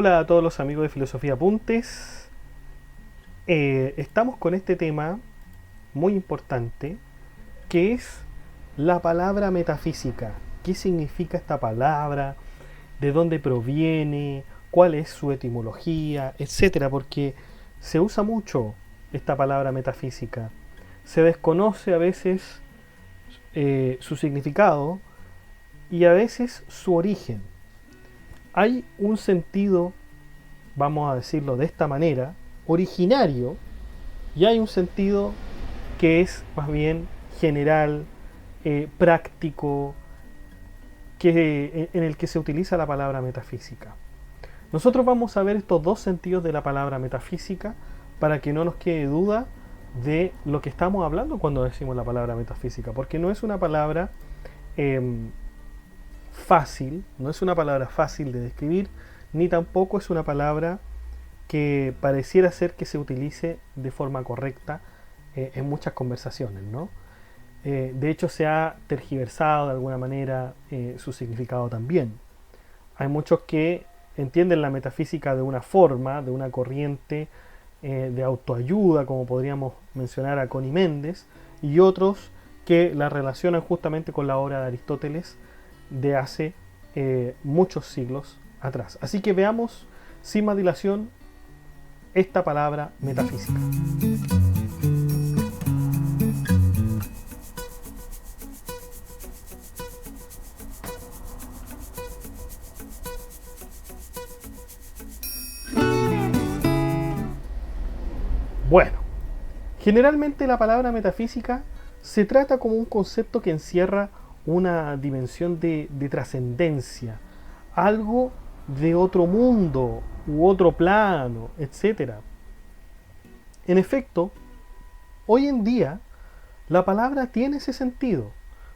Hola a todos los amigos de Filosofía Apuntes. Estamos con este tema muy importante que es la palabra metafísica. ¿Qué significa esta palabra? ¿De dónde proviene? ¿Cuál es su etimología? Etcétera. Porque se usa mucho esta palabra metafísica. Se desconoce a veces su significado y a veces su origen. Hay un sentido, vamos a decirlo de esta manera, originario, y hay un sentido que es más bien general, práctico, en el que se utiliza la palabra metafísica. Nosotros vamos a ver estos dos sentidos de la palabra metafísica para que no nos quede duda de lo que estamos hablando cuando decimos la palabra metafísica, porque no es una palabra eh, fácil, no es una palabra fácil de describir, ni tampoco es una palabra que pareciera ser que se utilice de forma correcta en muchas conversaciones, ¿no? De hecho, se ha tergiversado de alguna manera su significado también. Hay muchos que entienden la metafísica de una forma, de una corriente de autoayuda, como podríamos mencionar a Connie Méndez, y otros que la relacionan justamente con la obra de Aristóteles de hace muchos siglos atrás. Así que veamos sin más dilación esta palabra metafísica. Bueno, generalmente la palabra metafísica se trata como un concepto que encierra una dimensión de trascendencia, algo de otro mundo u otro plano, etcétera. En efecto, hoy en día la palabra tiene ese sentido.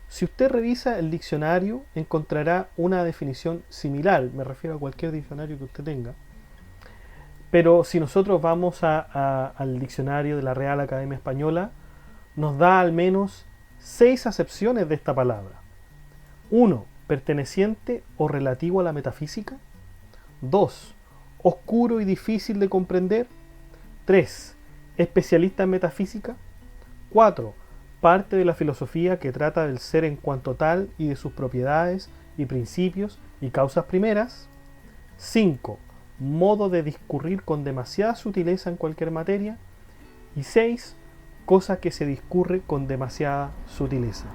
Si usted revisa el diccionario, encontrará una definición similar, me refiero a cualquier diccionario que usted tenga. Pero si nosotros vamos al diccionario de la Real Academia Española, nos da al menos 6 acepciones de esta palabra. 1. Perteneciente o relativo a la metafísica. 2. Oscuro y difícil de comprender. 3. Especialista en metafísica. 4. Parte de la filosofía que trata del ser en cuanto tal y de sus propiedades y principios y causas primeras. 5. Modo de discurrir con demasiada sutileza en cualquier materia. Y 6. Cosa que se discurre con demasiada sutileza.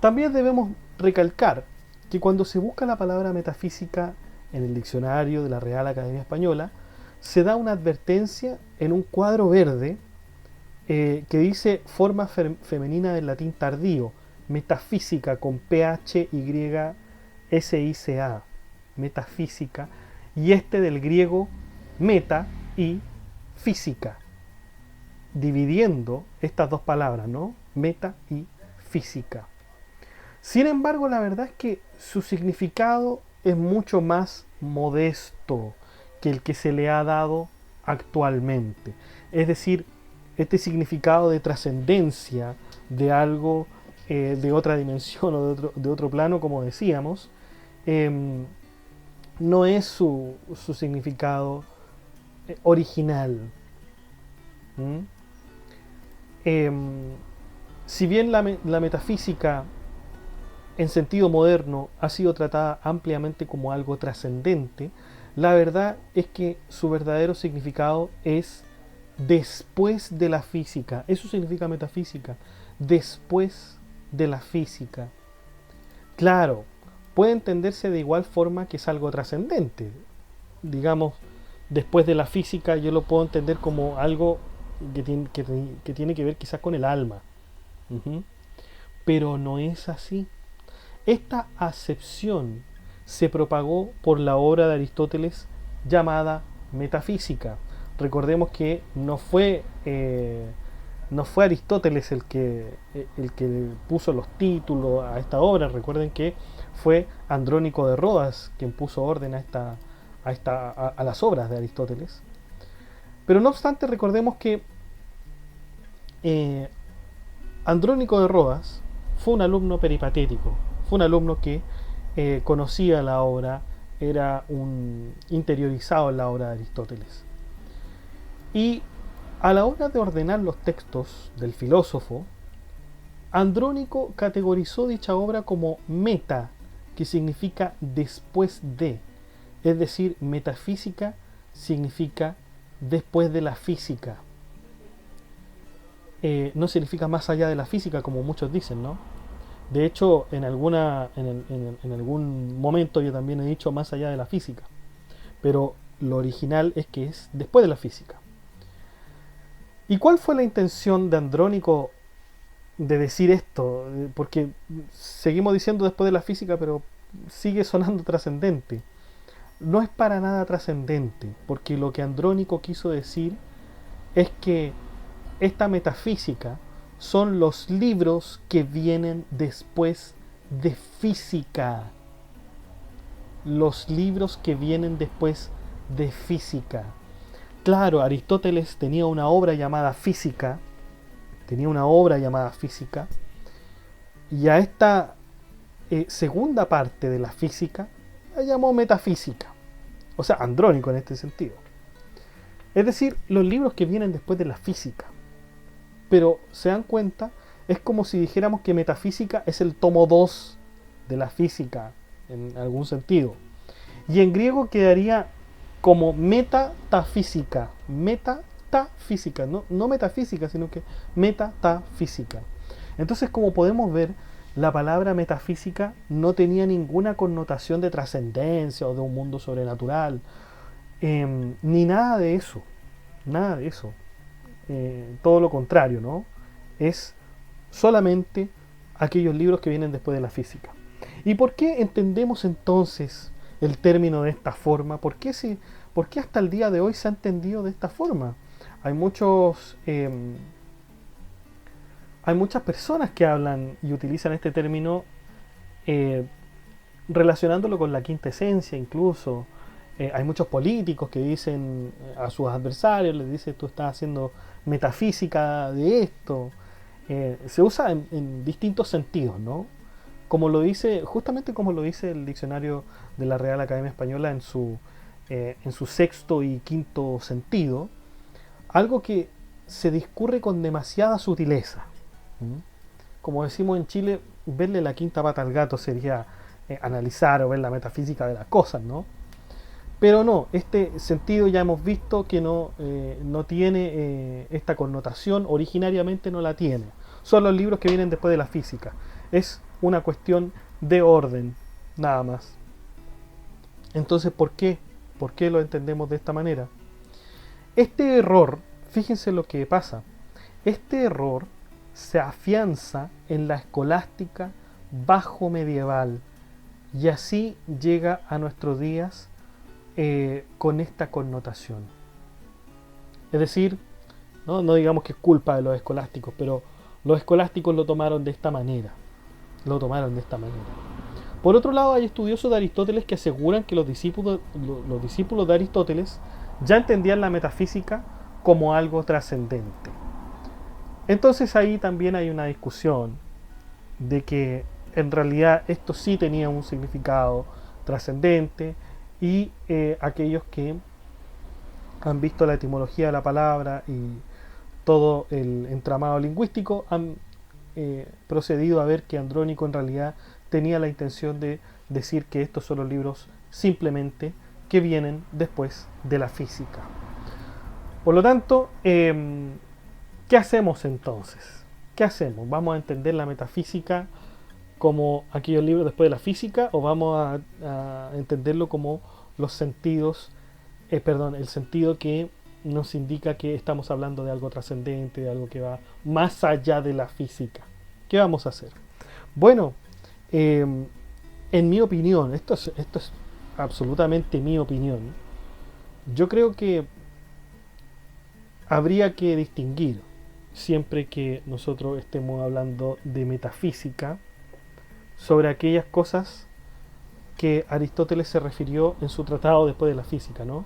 También debemos recalcar que cuando se busca la palabra metafísica en el diccionario de la Real Academia Española, se da una advertencia en un cuadro verde que dice forma femenina del latín tardío, metafísica con PHYSICA, metafísica, y este del griego meta y física, dividiendo estas dos palabras, ¿no? Meta y física. Sin embargo, la verdad es que su significado es mucho más modesto que el que se le ha dado actualmente. Es decir, este significado de trascendencia, de algo de otra dimensión o de otro plano, como decíamos, no es su significado original. ¿Mm? Si bien la metafísica en sentido moderno ha sido tratada ampliamente como algo trascendente, la verdad es que su verdadero significado es después de la física. Eso significa metafísica, después de la física. Claro, puede entenderse de igual forma que es algo trascendente. Digamos, después de la física yo lo puedo entender como algo que tiene que ver quizás con el alma. Uh-huh. Pero no es así. Esta acepción se propagó por la obra de Aristóteles llamada metafísica. Recordemos que no fue Aristóteles el que puso los títulos a esta obra. Recuerden que fue Andrónico de Rodas quien puso orden a las obras de Aristóteles. Pero no obstante, recordemos que Andrónico de Rodas fue un alumno peripatético, fue un alumno que conocía la obra, era un interiorizado en la obra de Aristóteles. Y a la hora de ordenar los textos del filósofo, Andrónico categorizó dicha obra como meta, que significa después de, es decir, metafísica significa después de la física. No significa más allá de la física, como muchos dicen, ¿no? De hecho, en algún momento yo también he dicho más allá de la física, pero lo original es que es después de la física. ¿Y cuál fue la intención de Andrónico de decir esto? Porque seguimos diciendo después de la física, pero sigue sonando trascendente. No es para nada trascendente, porque lo que Andrónico quiso decir es que esta metafísica son los libros que vienen después de física. Los libros que vienen después de física. Claro, Aristóteles tenía una obra llamada Física, y a esta segunda parte de la física la llamó metafísica, o sea, Andrónico en este sentido. Es decir, los libros que vienen después de la física. Pero, ¿se dan cuenta? Es como si dijéramos que metafísica es el tomo 2 de la física, en algún sentido. Y en griego quedaría como metatafísica. Metatafísica, no metafísica, sino que metatafísica. Entonces, como podemos ver, la palabra metafísica no tenía ninguna connotación de trascendencia o de un mundo sobrenatural, ni nada de eso. Nada de eso. Todo lo contrario, ¿no? Es solamente aquellos libros que vienen después de la física. ¿Y por qué entendemos entonces el término de esta forma? ¿Por qué hasta el día de hoy se ha entendido de esta forma? Hay muchas personas que hablan y utilizan este término relacionándolo con la quinta esencia incluso. Hay muchos políticos que dicen a sus adversarios, les dicen tú estás haciendo metafísica de esto. Se usa en distintos sentidos, ¿no? Justamente como lo dice el diccionario de la Real Academia Española en su sexto y quinto sentido, algo que se discurre con demasiada sutileza. Como decimos en Chile, verle la quinta pata al gato sería analizar o ver la metafísica de las cosas, ¿no? Pero no, este sentido ya hemos visto que no tiene esta connotación, originariamente no la tiene. Son los libros que vienen después de la física. Es una cuestión de orden, nada más. Entonces, ¿por qué? ¿Por qué lo entendemos de esta manera? Este error, fíjense lo que pasa, este error se afianza en la escolástica bajo medieval y así llega a nuestros días con esta connotación. Es decir, no digamos que es culpa de los escolásticos, pero los escolásticos lo tomaron de esta manera. Por otro lado, hay estudiosos de Aristóteles que aseguran que los discípulos de Aristóteles ya entendían la metafísica como algo trascendente. Entonces ahí también hay una discusión de que en realidad esto sí tenía un significado trascendente y aquellos que han visto la etimología de la palabra y todo el entramado lingüístico han procedido a ver que Andrónico en realidad tenía la intención de decir que estos son los libros simplemente que vienen después de la física. Por lo tanto, ¿qué hacemos entonces? ¿Qué hacemos? ¿Vamos a entender la metafísica como aquellos libros después de la física o vamos a entenderlo como los sentidos, el sentido que nos indica que estamos hablando de algo trascendente, de algo que va más allá de la física? ¿Qué vamos a hacer? Bueno, en mi opinión, esto es absolutamente mi opinión, yo creo que habría que distinguir siempre que nosotros estemos hablando de metafísica sobre aquellas cosas que Aristóteles se refirió en su tratado después de la física, ¿no?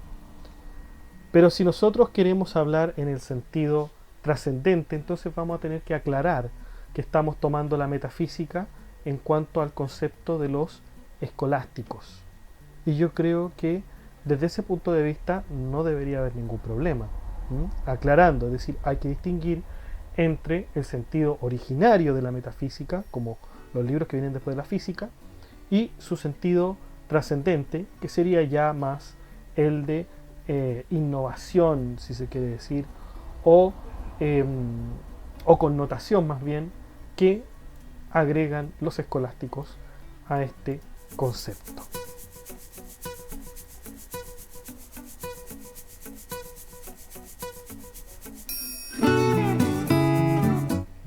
Pero si nosotros queremos hablar en el sentido trascendente, entonces vamos a tener que aclarar que estamos tomando la metafísica en cuanto al concepto de los escolásticos. y yo creo que desde ese punto de vista no debería haber ningún problema. Aclarando, es decir, hay que distinguir entre el sentido originario de la metafísica, como los libros que vienen después de la física, y su sentido trascendente, que sería ya más el de innovación, si se quiere decir, o, eh, o connotación más bien, que agregan los escolásticos a este concepto.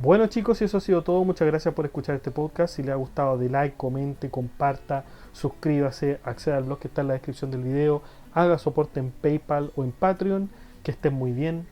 Bueno chicos, y eso ha sido todo. Muchas gracias por escuchar este podcast. Si les ha gustado, de like, comente, comparta, suscríbase, acceda al blog que está en la descripción del video, haga soporte en PayPal o en Patreon. Que estén muy bien.